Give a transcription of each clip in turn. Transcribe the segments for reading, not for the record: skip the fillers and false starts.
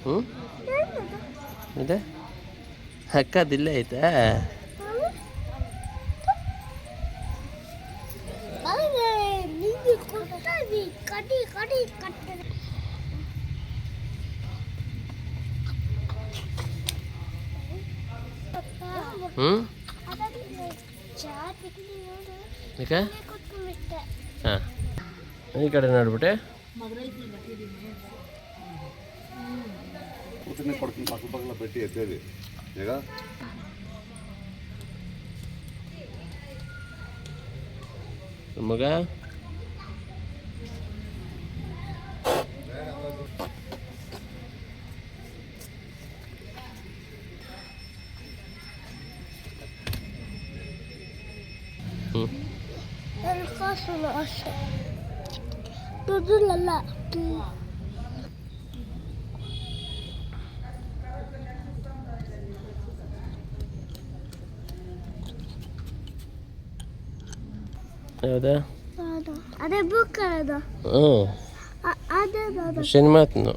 ಹ್ಞೂ ಇದೆ ಅಕ್ಕದಿಲ್ಲೇ ಐತಾ? ಹ್ಞೂ ಈಗ ಹಾಂ ಈ ಕಡೆ ನೋಡ್ಬಿಟ್ಟೆ. ಮಗ ಹೌದಾ? ಅದೇ ಬುಕ್ ಅದ. ಸಿನಿಮಾತ್ನು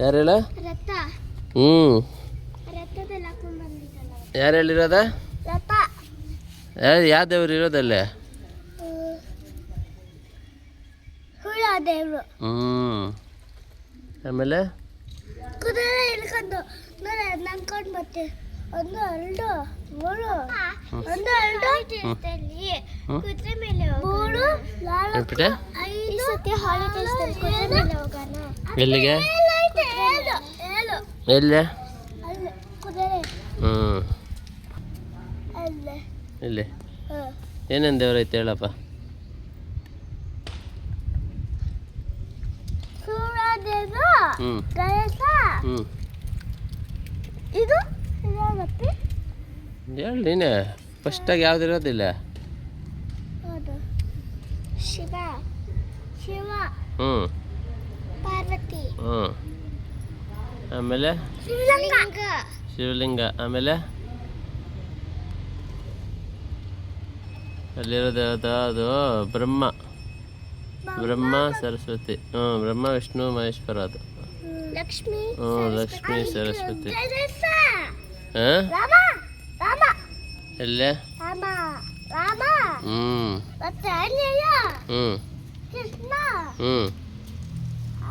ಯಾರು ಹೇಳ? ಹ್ಞೂ ಯಾರು ಹೇಳಿರೋದ? ಯಾವ ದೇವ್ರು ಇರೋದಲ್ಲೇ? ಹ್ಞೂ ಆಮೇಲೆ ಕುದುರೆ ಇಳ್ಕೊಂಡು ನಂಬ್ಕೊಂಡು ಬರ್ತೀವಿ. ಒಂದು ಎರಡು ಮೂರು ಒಂದು ಎರಡು ಕುದುರೆ ಮೇಲೆ ಮೂರು ನಾಲ್ಕು ಐದು ಸತಿ ಹಾಲಿಡೇಸ್ ಕುದುರೆ ಮೇಲೆ ಹೋಗೋಣ. ಎಲ್ಲಿಗೆ? ಎಲ್ಲೇ? ಅಲ್ಲೇ ಕುದುರೆ. ಹ್ಞೂ ಅಲ್ಲೇ ಇಲ್ಲಿ ಏನೇನು ದೇವ್ರೈತೆ ಹೇಳಪ್ಪ. ಸೂರ್ಯದೇವ, ಹ್ಞೂ ಗಣೇಶ, ಹ್ಞೂ ಇದು ಇದಾಗತ್ತೆ. ಹೇಳಿ ನೀನೆ ಫಸ್ಟಾಗಿ ಯಾವ್ದಿರೋದಿಲ್ಲ. ಹೌದು ಶಿವ ಶಿವ ಹ್ಞೂ ಪಾರ್ವತಿ. ಹ್ಞೂ ಆಮೇಲೆ ಶಿವಲಿಂಗ. ಶಿವಲಿಂಗ. ಆಮೇಲೆ ಅಲ್ಲಿರೋದು ಯಾವುದು? ಅದು ಬ್ರಹ್ಮ. ಬ್ರಹ್ಮ ಸರಸ್ವತಿ. ಹ್ಞೂ ಬ್ರಹ್ಮ ವಿಷ್ಣು ಮಹೇಶ್ವರ. ಅದು ಲಕ್ಷ್ಮಿ. ಹ್ಞೂ ಲಕ್ಷ್ಮೀ ಸರಸ್ವತಿ. ರಾಮ ರಾಮ ಎಲ್ಲೇ? ರಾಮ ರಾಮ ಹ್ಞೂ ಮತ್ತೆ ಆಂಜನೇಯ, ಹ್ಞೂ ಕೃಷ್ಣ. ಹ್ಞೂ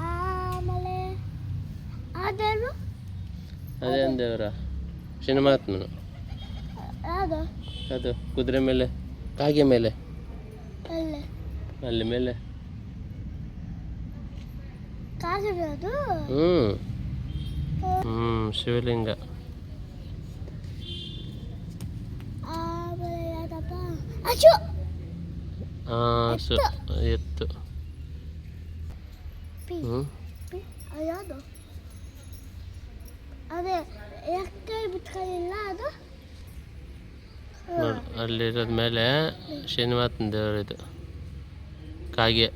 ಆಮೇಲೆ ಆದೇನು ಅದೇನು ದೇವರ? ಸಿನಿಮಾತ್ಮನು. ಯಾವುದು? ಅದು ಕುದುರೆ ಮೇಲೆ ಕಾಗೆ ಮೇಲೆ ಅಲ್ಲೇ ಅಲ್ಲಿ ಮೇಲೆ. ಕಾಗಿರೋದು. ಹ್ಞೂ ಹ್ಞೂ ಶಿವಲಿಂಗ. ಆಮೇಲೆ ಯಾವ್ದಪ್ಪ? ಅಶು. ಎತ್ತು. ಹ್ಞೂ ಯಾವುದು? ಅದೇ ಎಕ್ಕೈ ಬಿಟ್ಕೊಳ್ಳಿಲ್ಲ ಅದು. ನೋಡಿ ಅಲ್ಲಿರೋದ ಮೇಲೆ ಶನಿವಾತನ ದೇವರಿದು ಕಾಗೆ.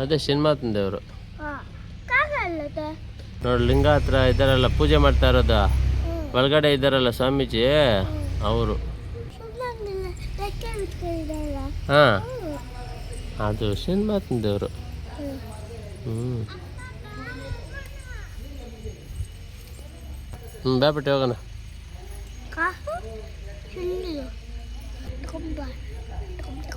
ಅದೇ ಶನಿವಾತನ ದೇವರು. ನೋಡಿ ಲಿಂಗ ಹತ್ರ ಇದ್ದಾರಲ್ಲ ಪೂಜೆ ಮಾಡ್ತಾ ಇರೋದು, ಒಳಗಡೆ ಇದ್ದಾರಲ್ಲ ಸ್ವಾಮೀಜಿ ಅವರು. ಹಾಂ ಅದು ಶನಿವಾತನ ದೇವರು. ಬಾಬಿಟ್ಟು ಹೋಗೋಣ. ಕಾಸು ಕೊಡಪ್ಪ.